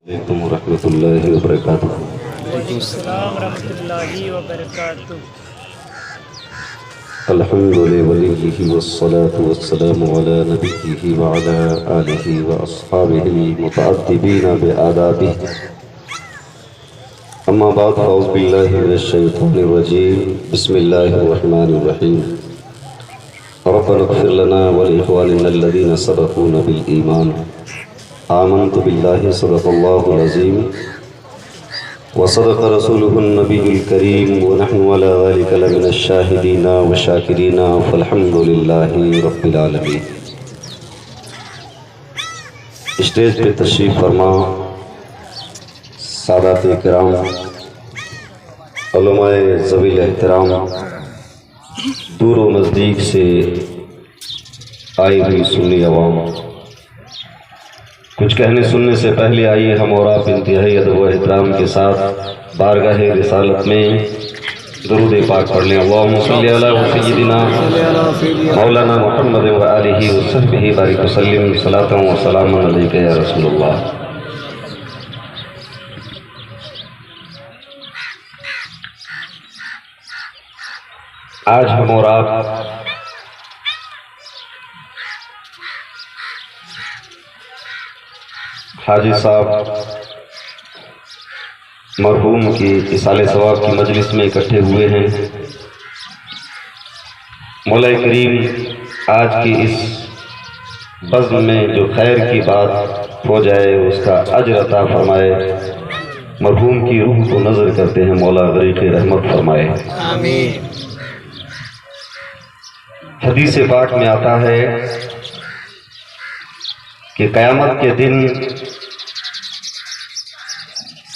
علیکم ورحمۃ اللہ وبرکاتہ۔ وعلیکم السلام ورحمۃ اللہ وبرکاتہ۔ الحمد لوليه والصلاة والسلام على نبيه وعلى آله وأصحابه المتأدبين بآدابه، أما بعد فأعوذ بالله من الشيطان الرجيم، بسم الله الرحمن الرحيم۔ ربنا اغفر لنا ولإخواننا الذين سبقونا بالإيمان، آمنت بالله صدق الله العظيم وصدق رسوله النبي الكريم ونحن على ذلك لمن الشاهدين والشاكرين فالحمد لله رب العالمين۔ اسٹیج پہ تشریف فرما سادات کرام، علماء ذوی الاحترام، دور و نزدیک سے آئی ہوئی سنی عوام، کچھ کہنے سننے سے پہلے آئیے ہم اور آپ انتہائی ادب و احترام کے ساتھ بارگاہ رسالت میں درود پاک پڑھ لیں۔ اللہم صلی علی سیدنا مولانا محمد و آلہ وصحبہ بارک وسلم، صلاۃ و سلام علیک یا رسول اللہ۔ آج ہم اور آپ حاجی صاحب مرحوم کی اصالہ ثواب کی مجلس میں اکٹھے ہوئے ہیں۔ مولا کریم آج کی اس بزم میں جو خیر کی بات ہو جائے اس کا اجر عطا فرمائے، مرحوم کی روح کو نظر کرتے ہیں مولا غریق رحمت فرمائے، آمین۔ حدیث پاک میں آتا ہے کہ قیامت کے دن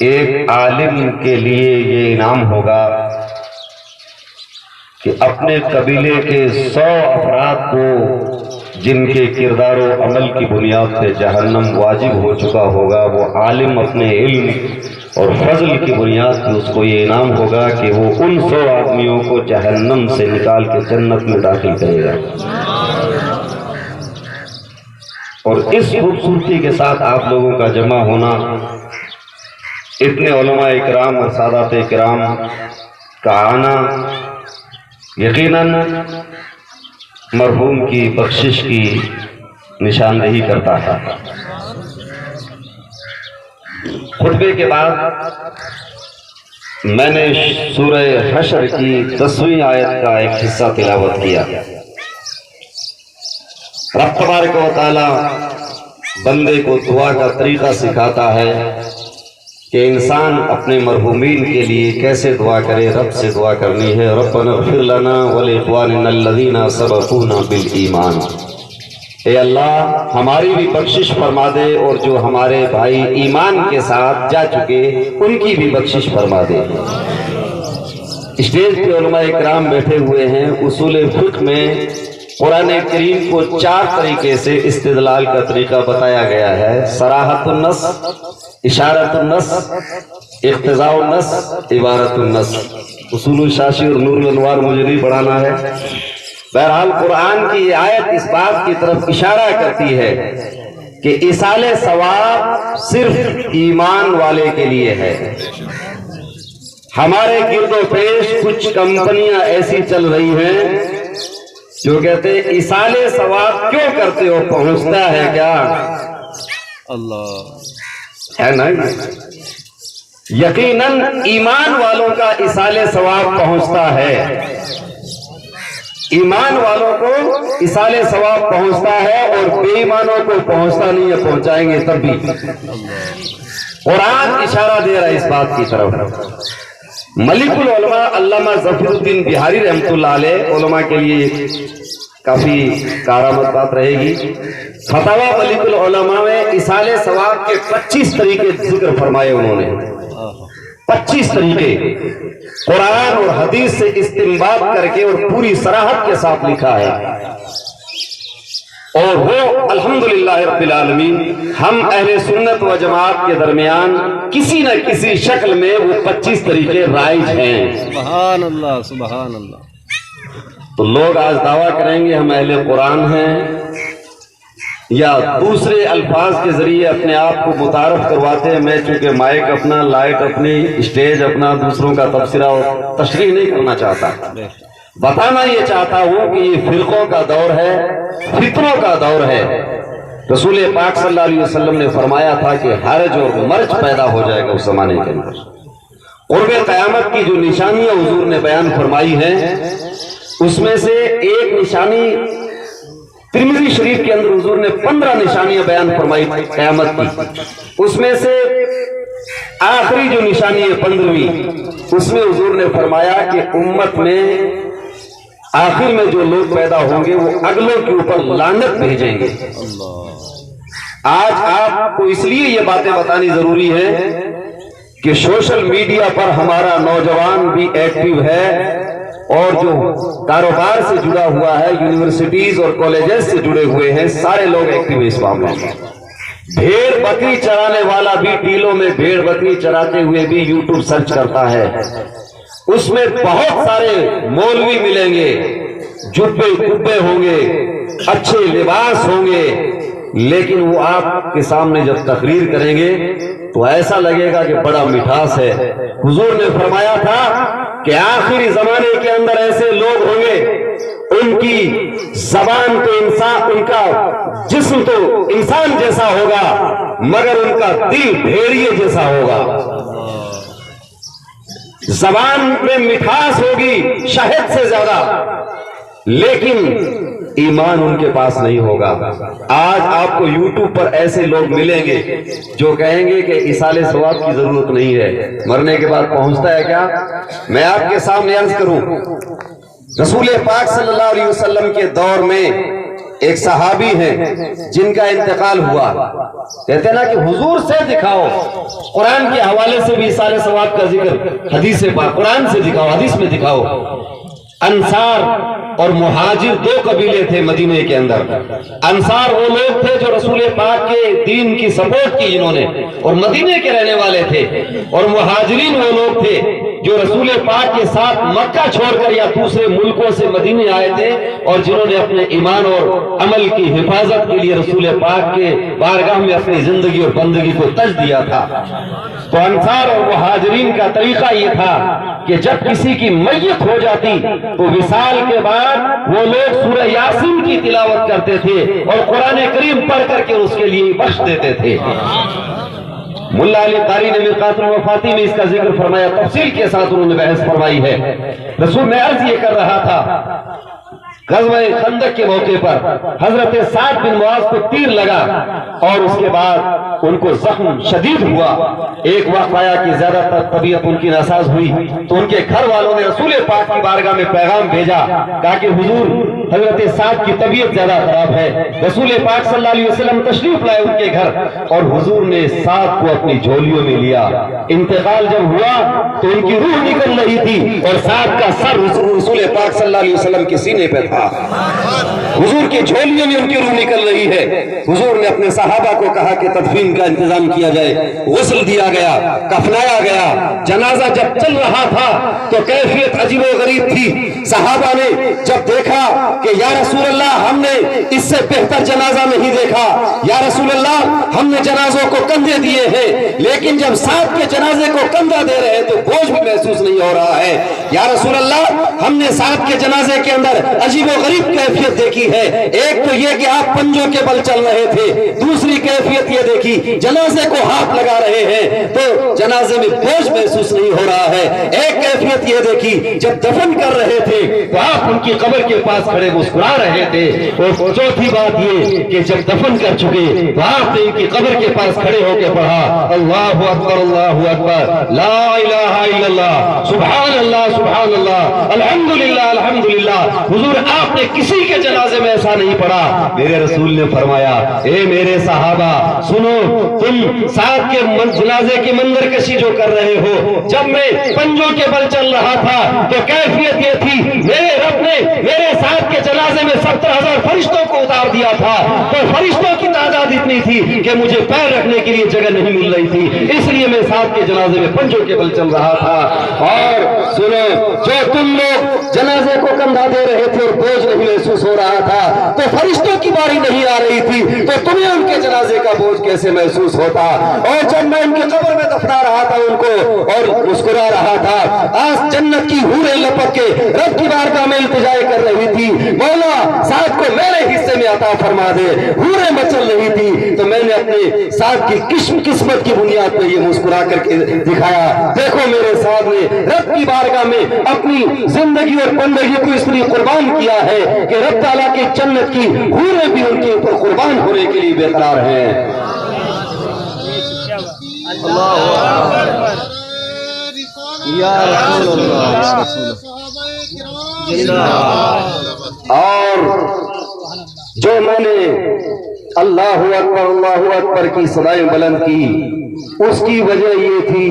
ایک عالم کے لیے یہ انعام ہوگا کہ اپنے قبیلے کے 100 افراد کو جن کے کردار و عمل کی بنیاد پہ جہنم واجب ہو چکا ہوگا، وہ عالم اپنے علم اور فضل کی بنیاد پہ اس کو یہ انعام ہوگا کہ وہ ان 100 آدمیوں کو جہنم سے نکال کے جنت میں داخل کرے گا۔ اور اس خوبصورتی کے ساتھ آپ لوگوں کا جمع ہونا، اتنے علماء اکرام اور سادات اکرام کا آنا یقیناً مرحوم کی بخشش کی نشاندہی کرتا ہے۔ خطبے کے بعد میں نے سورہ حشر کی 10ویں آیت کا ایک حصہ تلاوت کیا۔ رب تبارک و تعالی بندے کو دعا کا طریقہ سکھاتا ہے کہ انسان اپنے مرحومین کے لیے کیسے دعا کرے، رب سے دعا کرنی ہے۔ ربنا اغفر لنا ولاخواننا الذین سبقونا بالایمان، اے اللہ ہماری بھی بخشش فرما دے اور جو ہمارے بھائی ایمان کے ساتھ جا چکے ان کی بھی بخشش فرما دے۔ اسٹیج پہ علماء اکرام بیٹھے ہوئے ہیں۔ اصول فقہ میں قرآن کریم کو 4 طریقے سے استدلال کا طریقہ بتایا گیا ہے: صراحت النص، اشارت النص، اقتضاء النص، عبارت النص۔ اصول الشاشی اور نور الانوار مجھے نہیں پڑھانا ہے۔ بہرحال قرآن کی یہ آیت اس بات کی طرف اشارہ کرتی ہے کہ ایصال ثواب صرف ایمان والے کے لیے ہے۔ ہمارے گرد و پیش کچھ کمپنیاں ایسی چل رہی ہیں جو کہتے ہیں ایصال ثواب کیوں کرتے ہو، پہنچتا ہے کیا؟ اللہ ہے نا، یقیناً ایمان والوں کا ایصال ثواب پہنچتا ہے، ایمان والوں کو ایصال ثواب پہنچتا ہے اور بے ایمانوں کو پہنچتا نہیں ہے، پہنچائیں گے تب بھی۔ قرآن اشارہ دے رہا ہے اس بات کی طرف۔ ملک العلماء علامہ ظفر الدین بہاری رحمۃ اللہ علیہ، علماء کے لیے کافی کارآمد بات رہے گی، فتاوی ملک العلماء میں ایصال ثواب کے 25 طریقے ذکر فرمائے انہوں نے۔ 25 طریقے قرآن اور حدیث سے استنباط کر کے اور پوری صراحت کے ساتھ لکھا ہے، اور وہ الحمدللہ رب العالمین ہم اہل سنت و جماعت کے درمیان کسی نہ کسی شکل میں وہ 25 طریقے رائج ہیں۔ سبحان اللہ، سبحان اللہ۔ تو لوگ آج دعویٰ کریں گے ہم اہل قرآن ہیں، یا دوسرے الفاظ کے ذریعے اپنے آپ کو متعارف کرواتے ہیں. میں چونکہ مائک اپنا، لائٹ اپنی، اسٹیج اپنا، دوسروں کا تبصرہ اور تشریح نہیں کرنا چاہتا. بتانا یہ چاہتا ہوں کہ یہ فرقوں کا دور ہے، فتنوں کا دور ہے. رسول پاک صلی اللہ علیہ وسلم نے فرمایا تھا کہ حرج اور مرج پیدا ہو جائے گا اس زمانے کے اندر. قرب قیامت کی جو نشانیاں حضور نے بیان فرمائی ہیں اس میں سے ایک نشانی ترمذی شریف کے اندر حضور نے 15 نشانیاں بیان فرمائی قیامت کی. اس میں سے آخری جو نشانی ہے 15ویں، اس میں حضور نے فرمایا کہ امت میں آخر میں جو لوگ پیدا ہوں گے وہ اگلوں کے اوپر لعنت بھیجیں گے. آج آپ کو اس لیے یہ باتیں بتانی ضروری ہے کہ سوشل میڈیا پر ہمارا نوجوان بھی ایکٹیو ہے اور جو کاروبار سے جڑا ہوا ہے، یونیورسٹیز اور کالجز سے جڑے ہوئے ہیں، سارے لوگ ایکٹیو ہیں اس معاملے میں. بھیڑ بکری چرانے والا بھی ٹیلوں میں بھیڑ بکری چراتے ہوئے بھی یوٹیوب سرچ کرتا ہے. اس میں بہت سارے مولوی ملیں گے، جبے کبے ہوں گے، اچھے لباس ہوں گے، لیکن وہ آپ کے سامنے جب تقریر کریں گے تو ایسا لگے گا کہ بڑا مٹھاس ہے. حضور نے فرمایا تھا کہ آخری زمانے کے اندر ایسے لوگ ہوں گے، ان کی زبان تو انسان، ان کا جسم تو انسان جیسا ہوگا مگر ان کا دل بھیڑیے جیسا ہوگا. زبان میں مٹھاس ہوگی شہد سے زیادہ، لیکن ایمان ان کے پاس نہیں ہوگا. آج آپ کو یوٹیوب پر ایسے لوگ ملیں گے جو کہیں گے کہ ایصال ثواب کی ضرورت نہیں ہے، مرنے کے بعد پہنچتا ہے کیا؟ میں آپ کے سامنے عرض کروں، رسول پاک صلی اللہ علیہ وسلم کے دور میں ایک صحابی ہیں جن کا انتقال ہوا. کہتے ہیں نا کہ حضور سے دکھاؤ، قرآن کے حوالے سے بھی ایصال ثواب کا ذکر حدیث پاک، قرآن سے دکھاؤ، حدیث میں دکھاؤ. انصار اور مہاجر دو قبیلے تھے مدینے کے اندر. انصار وہ لوگ تھے جو رسول پاک کے دین کی سپورٹ کی جنہوں نے اور مدینے کے رہنے والے تھے، اور مہاجرین وہ لوگ تھے جو رسول پاک کے ساتھ مکہ چھوڑ کر یا دوسرے ملکوں سے مدینے آئے تھے اور جنہوں نے اپنے ایمان اور عمل کی حفاظت کے لیے رسول پاک کے بارگاہ میں اپنی زندگی اور بندگی کو تج دیا تھا. تو انصار اور مہاجرین کا طریقہ یہ تھا کہ جب کسی کی میت ہو جاتی تو وصال کے بعد وہ لوگ سورہ یاسین کی تلاوت کرتے تھے اور قرآن کریم پڑھ کر کے اس کے لیے بخش دیتے تھے. ملا علی قاری نے مرقات الوفاتی میں اس کا ذکر فرمایا، تفصیل کے ساتھ انہوں نے بحث فرمائی ہے. رسول میں عرض یہ کر رہا تھا، غزوہ خندق کے موقع پر حضرت سعد بن معاذ کو تیر لگا اور اس کے بعد ان کو زخم شدید ہوا. ایک وقت آیا کہ زیادہ تر طبیعت ان کی ناساز ہوئی تو ان کے گھر والوں نے رسول پاک کی بارگاہ میں پیغام بھیجا، کہا کہ حضور حضرت سعد کی طبیعت زیادہ خراب ہے. رسول پاک صلی اللہ علیہ وسلم تشریف لائے ان کے گھر اور حضور نے سعد کو اپنی جھولیوں میں لیا. انتقال جب ہوا تو ان کی روح نکل رہی تھی اور سعد کا سر رسول پاک صلی اللہ علیہ وسلم کے سینے پہ تھا. حضور کی جھولیوں میں ان کی روح نکل رہی ہے. حضور نے اپنے صحابہ کو کہا کہ تدفین کا انتظام کیا جائے. غسل دیا گیا، کفنایا گیا. جنازہ جب چل رہا تھا تو کیفیت عجیب و غریب تھی. صحابہ نے جب دیکھا کہ یا رسول اللہ ہم نے اس سے بہتر جنازہ نہیں دیکھا، یا رسول اللہ ہم نے جنازوں کو کندھے دیے ہیں لیکن جب ساتھ کے جنازے کو کندھا دے رہے تو بوجھ بھی محسوس نہیں ہو رہا ہے. یا رسول اللہ ہم نے ساتھ کے جنازے کے اندر عجیب و غریب کیفیت دیکھی ہے. ایک تو یہ کہ آپ پنجوں کے بل چل رہے تھے، دوسری کیفیت یہ دیکھی جنازے کو ہاتھ لگا رہے ہیں تو جنازے میں بوجھ محسوس نہیں ہو رہا ہے. ایک کیفیت یہ دیکھی جب دفن کر رہے تھے تو آپ ان کی قبر کے پاس کھڑے مسکرا رہے تھے. اور چوتھی بات یہ کہ جب دفن کر چکے تو آپ نے ان کی قبر کے پاس کھڑے ہو کے پڑھا، اللہ اکبر اللہ اکبر لا الہ الا اللہ سبحان اللہ سبحان اللہ الحمدللہ الحمدللہ. حضور آپ نے کسی کے جنازے میں ایسا نہیں پڑھا. میرے رسول نے فرمایا، اے میرے صحابہ سنو، تم ساتھ کے جنازے کی منظر کشی جو کر رہے ہو، جب میں پنجوں کے بل چل رہا تھا تو کیفیت یہ تھی میرے رب نے میرے ساتھ کے جنازے میں 70,000 فرشتوں کو اتار دیا تھا تو فرشتوں کی تعداد اتنی تھی کہ مجھے پیر رکھنے کے لیے جگہ نہیں مل رہی تھی، اس لیے میں ساتھ کے جنازے میں پنجوں کے بل چل رہا تھا. اور سنو، جو تم لوگ जनाजे को कंधा दे रहे थे और बोझ नहीं महसूस हो रहा था, तो फरिश्तों की बारी नहीं आ रही थी, तो तुम्हें उनके जनाजे का बोझ कैसे महसूस होता? और जब मैं उनकी कब्र में दफना रहा था उनको और मुस्कुरा रहा था, आज जन्नत की हूरें लपक के रब की बारगाह में इल्तिजाएं कर रही थी, मौला साथ को मेरे हिस्से में अता फरमा दे। हूरें मचल रही थी, तो मैंने अपने साथ की किस्मत की बुनियाद पर ये मुस्कुरा करके दिखाया। देखो मेरे साथ ने रब की बारगाह में अपनी जिंदगी और बंदगी को इसलिए कुर्बान किया है कि रब ताला की जन्नत की हूरें भी उनके ऊपर कुर्बान होने के लिए बेकरार हैं। और जो मैंने अल्लाहु अकबर की सदाएं बुलंद की, उसकी वजह ये थी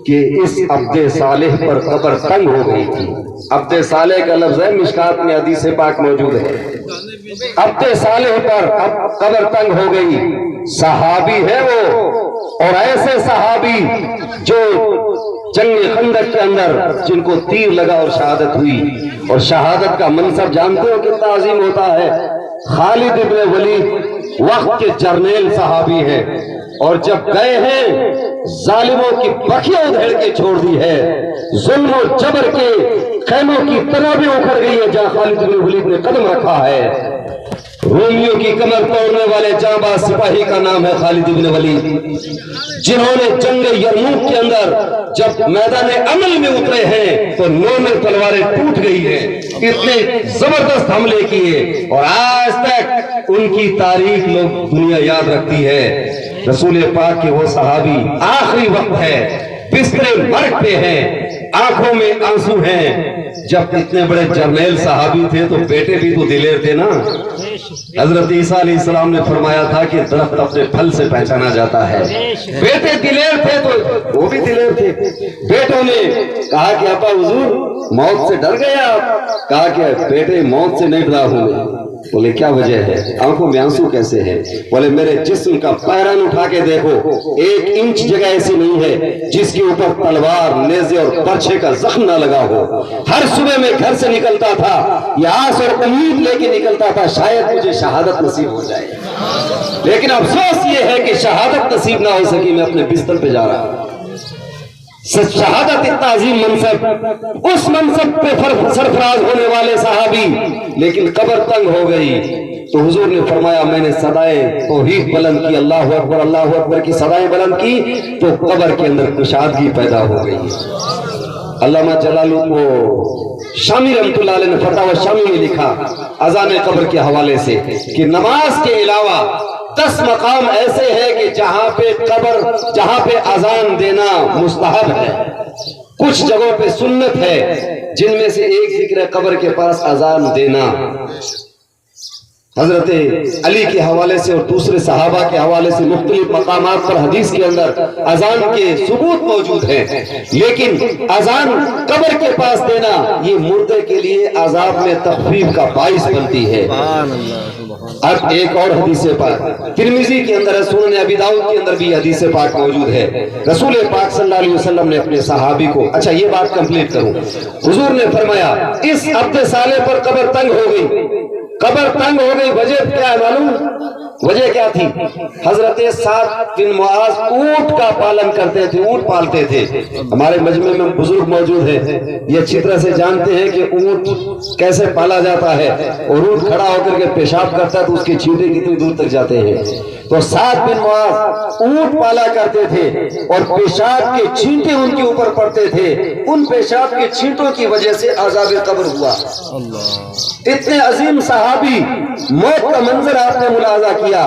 कि इस अब्दे सालेह पर कब्र तंग हो गई थी। अब्दे सालेह का लफ्ज है, मिशकात में हदीस पाक मौजूद है। अब्दे सालेह पर अब कब्र तंग हो गई। सहाबी है वो, और ऐसे सहाबी जो जंग खंदक के अंदर जिनको तीर लगा और शहादत हुई, और शहादत का मनसब जानते हो कितना अजीम होता है। खालिद इब्न वलीद वक्त के जर्नेल सहाबी है, और जब गए हैं जालिमों की बखियां उधेड़ के छोड़ दी है, जुल्म और जबर के खैमों की तनाबें उखड़ गई है जहां खालिद इब्न वलीद ने कदम रखा है। रोमियों की कमर तोड़ने वाले जांबाज सिपाही का नाम है खालिद इब्न वलीद, जिन्होंने जंग यरमूक के अंदर जब मैदान अमल में उतरे हैं तो 9 तलवारें टूट गई हैं। इतने जबरदस्त हमले किए, और आज तक उनकी तारीख लोग दुनिया याद रखती है। रसूल पाक के वो सहाबी आखिरी वक्त है, बिस्तरे मर्ग पे हैं, आंखों में आंसू हैं। जब इतने बड़े जर्नेल सहाबी थे तो बेटे भी तो दिलेर थे ना। हजरत ईसा अलैहिस्सलाम ने फरमाया था कि दरख्त अपने फल से पहचाना जाता है। बेटे दिलेर थे तो वो भी दिलेर थे। बेटों ने कहा कि आपा हुजूर मौत से डर गए आप? कहा कि बेटे मौत से नहीं डरा हूं। बोले क्या वजह है? आंखों में आंसू कैसे है? बोले मेरे जिस्म का पैरान उठा के देखो, 1 इंच जगह ऐसी नहीं है जिसके ऊपर तलवार, नेज़े और बर्छे का जख्म ना लगा हो। हर सुबह में घर से निकलता था, ये आस और उम्मीद लेके निकलता था शायद मुझे शहादत नसीब हो जाए, लेकिन अफसोस ये है कि शहादत नसीब ना हो सकी। मैं अपने बिस्तर पे जा रहा हूं। शहादत इतना अजीम मनसब, उस मनसब पे सरफराज होने वाले सहाबी, लेकिन कब्र तंग हो गई तो हुजूर ने फरमाया मैंने सदाए तौहीद बुलंद की, अल्लाहु अकबर की सदाएं बुलंद की, तो कब्र के अंदर कुशादगी पैदा हो गई। अल्लामा जलालू को शामी रहमतुल्लाह अलैह ने फतवा शामी में लिखा अज़ान कब्र के हवाले से कि नमाज के अलावा 10 मकाम ऐसे हैं कि जहां पे अजान देना मुस्तहब है, कुछ जगहों पे सुन्नत है, जिनमें से एक जिक्र है कब्र के पास अजान देना। हजरत अली के हवाले से और दूसरे सहाबा के हवाले से मुख्तलिफ मकामात पर हदीस के अंदर अजान के सबूत मौजूद हैं, लेकिन अजान कब्र के पास देना ये मुर्दे के लिए अजाब में तखफीफ का बाइस बनती है। अब एक और हदीस पाक तिरमिजी के अंदर है, सुनन अबी दाऊद के अंदर भी हदीस पाक मौजूद है। रसूल पाक सल्लल्लाहु अलैहि वसल्लम ने अपने सहाबी को, अच्छा ये बात कंप्लीट करूं, हुजूर ने फरमाया इस अब्दे साले पर कब्र तंग हो गई। कब्र तंग हो गई, वजह क्या है मालूम? वजह क्या थी? हजरत साद बिन मुआज ऊंट का पालन करते थे, ऊंट पालते थे। हमारे मजमे में बुजुर्ग मौजूद है, ये अच्छी तरह से जानते हैं कि ऊंट कैसे पाला जाता है। और ऊंट खड़ा होकर के पेशाब करता है तो उसके छींटे कितनी दूर तक जाते हैं। तो साद बिन मुआज ऊंट पाला करते थे और पेशाब के छींटे उनके ऊपर पड़ते थे। उन पेशाब के छींटों की वजह से अज़ाब कब्र हुआ। इतने अजीम सहाबी, मौत का मंजर आपने मुलाजा किया,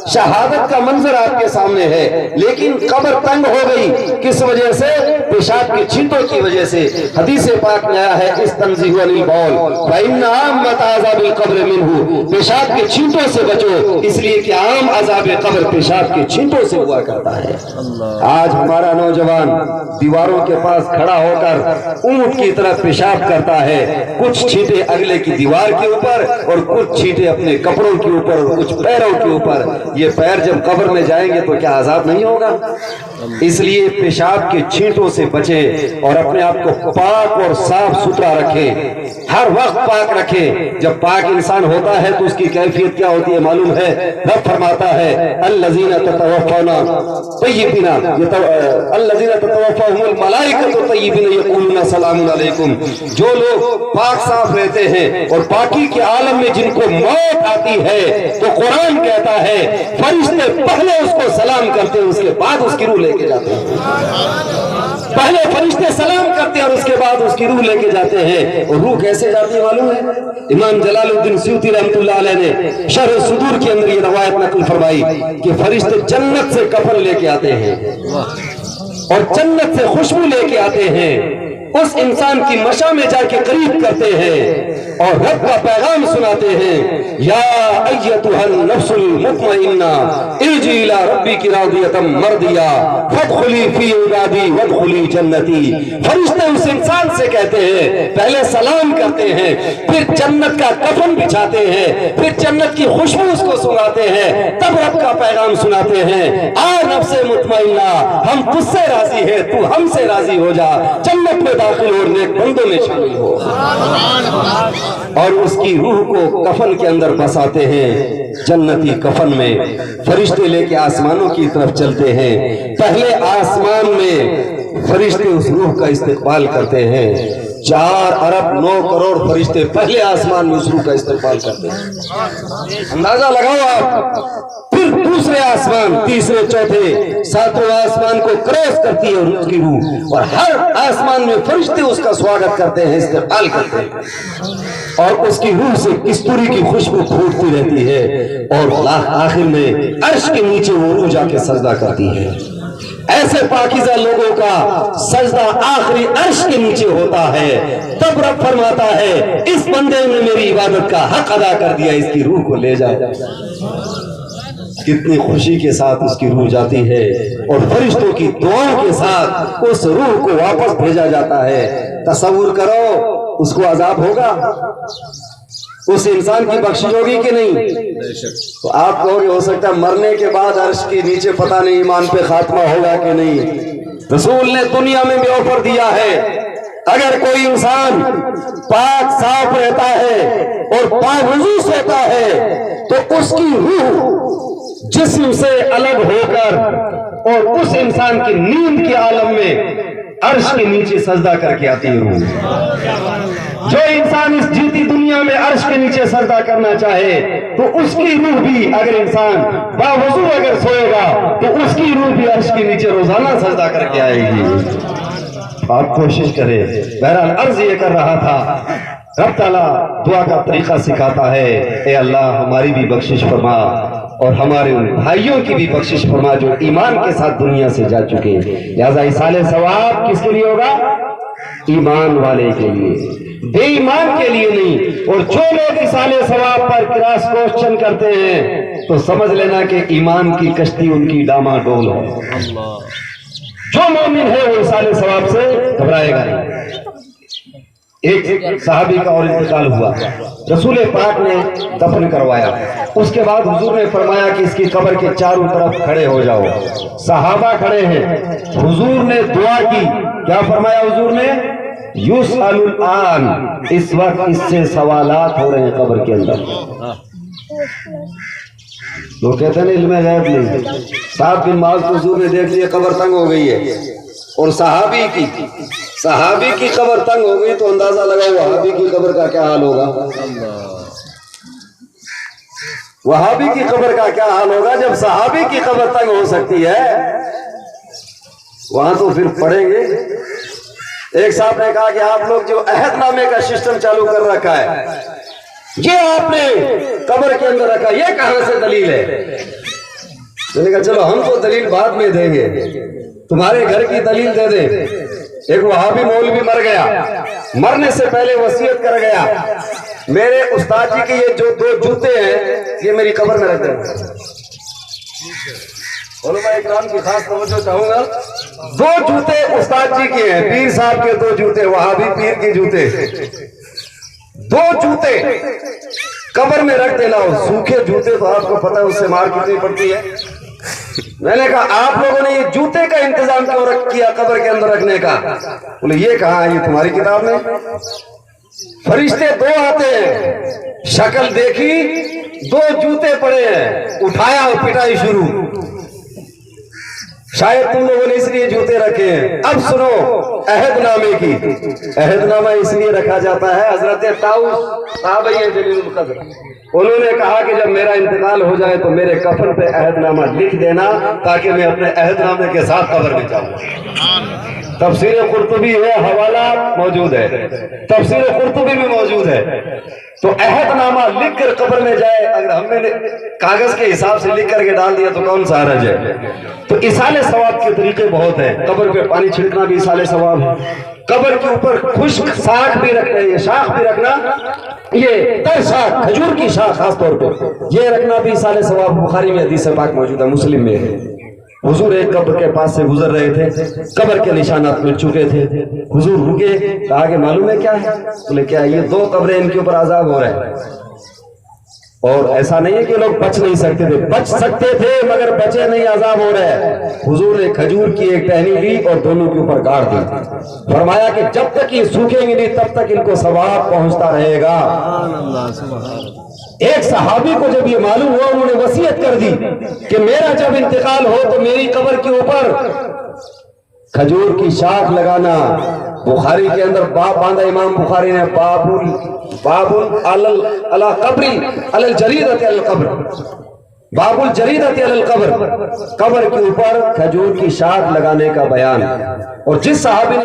शहादत का मंजर आपके सामने है, लेकिन कब्र तंग हो गई किस वजह से? पेशाब के छींटों की वजह से। हदीस पाक में आया है इस्तंज़िहु अनिल बौल फ़इन्ना आम्मत अज़ाबिल क़ब्र मिन्हु, पेशाब के छींटों से बचो, इसलिए कि आम अज़ाब कब्र पेशाब के छींटों से हुआ करता है। आज हमारा नौजवान दीवारों के पास खड़ा होकर ऊंट की तरह पेशाब करता है, कुछ छींटे अगले की दीवार के ऊपर और कुछ छींटे अपने कपड़ों के ऊपर और कुछ पैरों के ऊपर। ये पैर जब कब्र में जाएंगे तो क्या अजाब नहीं होगा? इसलिए पेशाब के छींटों से बचें और अपने आप को पाक और साफ सुथरा रखें, हर वक्त पाक रखें। जब पाक इंसान होता है तो उसकी कैफियत क्या होती है मालूम है? रब फरमाता है अल्लज़ीना ततवफ़ौना तय्यिबीना अल्लज़ीना ततवफ़ाहुमुल मलाइकतु तय्यिबीना यक़ूलूना सलामुन अलैकुम। जो लोग पाक साफ रहते हैं और पाकी के आलम में जिनको मौत आती है तो कुरान कहता है फरिश्ते पहले उसको सलाम करते हैं, उसके बाद उसकी रूह लेके जाते हैं। पहले फरिश्ते सलाम करते हैं और उसके बाद उसकी रूह लेके जाते हैं। और रूह कैसे जाती है मालूम है? इमाम जलालुद्दीन सूती रहमतुल्लाह अलैह ने शरह सुदूर के अंदर ये रवायत नकल फरमाई कि फरिश्ते जन्नत से कफन लेके आते हैं और जन्नत से खुशबू लेके आते हैं, उस इंसान की मशा में जाके करीब करते हैं और रब का पैगाम सुनाते हैं, या अय्यतुहन नफ्सुल मुतमइन्ना इरजी इला रब्बिकी रादियतम मर्दिया फदखुली फी इबादी वदखुली जन्नती। फरिश्ते उस इंसान से कहते हैं, पहले सलाम करते हैं, फिर जन्नत का कफन बिछाते हैं, फिर जन्नत की खुशबू उसको सुनाते हैं, तब रब का पैगाम सुनाते हैं, आ नफ्से मुतमइन्ना हम तुझसे राजी है, तू हमसे राजी हो जा, जन्नत में दाखिल और नेक बंदों में शामिल हो। और उसकी रूह को कफन के अंदर बसाते हैं, जन्नती कफन में। फरिश्ते लेके आसमानों की तरफ चलते हैं। पहले आसमान में फरिश्ते उस रूह का इस्तकबाल करते हैं। 4 अरब 9 करोड़ फरिश्ते पहले आसमान में उस रूह का इस्तकबाल करते हैं। अंदाजा लगाओ आप। फिर दूसरे आसमान, तीसरे, चौथे, 7वें आसमान को क्रॉस करती है उसकी रूह और हर आसमान में फरिश्ते उसका स्वागत करते हैं, इस्तकबाल करते हैं और उसकी रूह से कस्तूरी की खुशबू फूटती रहती है और आखिर में अर्श के नीचे वो रूह जाके सजदा करती है। ऐसे पाकीज़ा लोगों का सजदा आखिरी अर्श के नीचे होता है। तब रब फरमाता है इस बंदे ने मेरी इबादत का हक अदा कर दिया, इसकी रूह को ले जाओ। कितनी खुशी के साथ उसकी रूह जाती है और फरिश्तों की दुआओं के साथ उस रूह को वापस भेजा जाता है। तसव्वुर करो उसको अजाब होगा, उस इंसान की बख्शिश होगी कि नहीं? तो आप कहोगे हो सकता है मरने के बाद अर्श के नीचे पता नहीं ईमान पे खात्मा होगा कि नहीं। रसूल ने दुनिया में भी ऑफर दिया है, अगर कोई इंसान पाक साफ रहता है और पावुज़ू सोता है तो उसकी रूह जिस्म से अलग होकर और उस इंसान की नींद के आलम में अर्श के नीचे सजदा करके आती है रूह। जो इंसान इस जीती दुनिया में अर्श के नीचे सजदा करना चाहे तो उसकी रूह भी, अगर इंसान बावजूद अगर सोएगा तो उसकी रूह भी अर्श के नीचे रोजाना सजदा करके आएगी। आप कोशिश करें। बहरहाल अर्ज ये कर रहा था, रब ताला दुआ का तरीका सिखाता है, ए अल्लाह हमारी भी बख्शिश फरमा और हमारे उन भाइयों की भी बख्शिश फरमा जो ईमान के साथ दुनिया से जा चुके हैं। लिहाजा इसाले सवाब किसके लिए होगा? ईमान वाले के लिए, बेईमान के लिए नहीं। और जो लोग इसाले सवाब पर क्रॉस क्वेश्चन करते हैं तो समझ लेना कि ईमान की कश्ती उनकी डामाडोल है। जो मोमिन है वो इसाले सवाब से घबराएगा नहीं। एक सहाबी का और इंतकाल हुआ, रसूल पाक ने दफन करवाया। उसके बाद हुजूर ने फरमाया कि इसकी कब्र के चारों तरफ खड़े हो जाओ। सहाबा खड़े हैं, हुजूर ने दुआ की। क्या फरमाया हुजूर ने? युसअलुल आन, इस वक्त इससे सवालात हो रहे हैं कब्र के अंदर। लोग कहते हैं इल्मे गैब नहीं। 7 दिन बाद हुजूर ने देख लिया कब्र तंग हो गई है और सहाबी की कब्र तंग हो गई तो अंदाजा लगाओ वहाबी की कब्र का क्या हाल होगा। वहाबी की कब्र का क्या हाल होगा जब सहाबी की कब्र तंग हो सकती है। वहां तो फिर पढ़ेंगे। एक साहब ने कहा कि आप लोग जो अहदनामे का सिस्टम चालू कर रखा है, ये आपने कब्र के अंदर रखा, ये कहां से दलील है? मैंने कहा चलो हम तो दलील बाद में देंगे, तुम्हारे घर की दलील दे दे। एक वहाबी मौलवी मर गया, मरने से पहले वसीयत कर गया, मेरे उस्ताद जी के ये जो 2 जूते हैं ये मेरी कब्र में रख दें। उलमा इकराम की खास तवज्जो चाहूंगा, 2 जूते उस्ताद जी के हैं, पीर साहब के 2 जूते, वहाबी पीर के जूते, 2 जूते कब्र में रख देना हो। सूखे जूते तो आपको पता है उससे मार कितनी पड़ती है। मैंने कहा आप लोगों ने ये जूते का इंतजाम क्यों किया कब्र के अंदर रखने का? बोले ये कहाँ है, ये तुम्हारी किताब में? फरिश्ते दो आते हैं, शक्ल देखी, दो जूते पड़े हैं, उठाया और पिटाई शुरू। शायद तुम लोगों ने इसलिए जूते रखे हैं। अब सुनो अहदनामे की। अहदनामा इसलिए रखा जाता है, हजरत ताऊस साहब जलीलुल कद्र, उन्होंने कहा कि जब मेरा इंतकाल हो जाए तो मेरे कफन पे अहदनामा लिख देना ताकि मैं अपने अहदनामे के साथ कब्र में जाऊं। तफसीर कुर्तुबी है, हवाला मौजूद है, तफसीर कुर्तुबी में मौजूद है। तो अहदनामा लिख कर कब्र में जाए, अगर हमने कागज के हिसाब से लिख करके डाल दिया तो कौन सा हरज है? तो इसाले सवाब के तरीके बहुत हैं। कब्र पे पानी छिड़कना भी इसाले सवाब है। कब्र के ऊपर खुश्क शाख भी रखना, ये शाख भी रखना, ये तर शाख, खजूर की शाख खास तौर पर ये रखना भी इसाले सवाब। बुखारी में हदीस पाक मौजूद है, मुस्लिम में है। हुजूर एक कब्र के पास से गुजर रहे थे, कब्र के निशानात मिल चुके थे। हुजूर रुके, कहा कि मालूम है क्या है? बोले क्या? ये दो कब्रें, इनके ऊपर अजाब हो रहा है। और ऐसा नहीं है कि लोग बच नहीं सकते थे, बच सकते थे मगर बचे नहीं, अजाब हो रहा है। हुजूर ने खजूर की एक टहनी ली और दोनों के ऊपर गाड़ दी। फरमाया कि जब तक ये सूखेंगे नहीं तब तक इनको सवाब पहुंचता रहेगा। एक सहाबी को जब ये मालूम हुआ, उन्होंने वसीयत कर दी कि मेरा जब इंतकाल हो तो मेरी कब्र के ऊपर खजूर की शाख लगाना। बुखारी के अंदर बाब बांधा इमाम बुखारी ने, बाबुल अला कब्री अलल जरीदत अल कब्र, बाबुल जरीदत अल कब्र, कब्र के ऊपर खजूर की शाख लगाने का बयान। और जिस सहाबी ने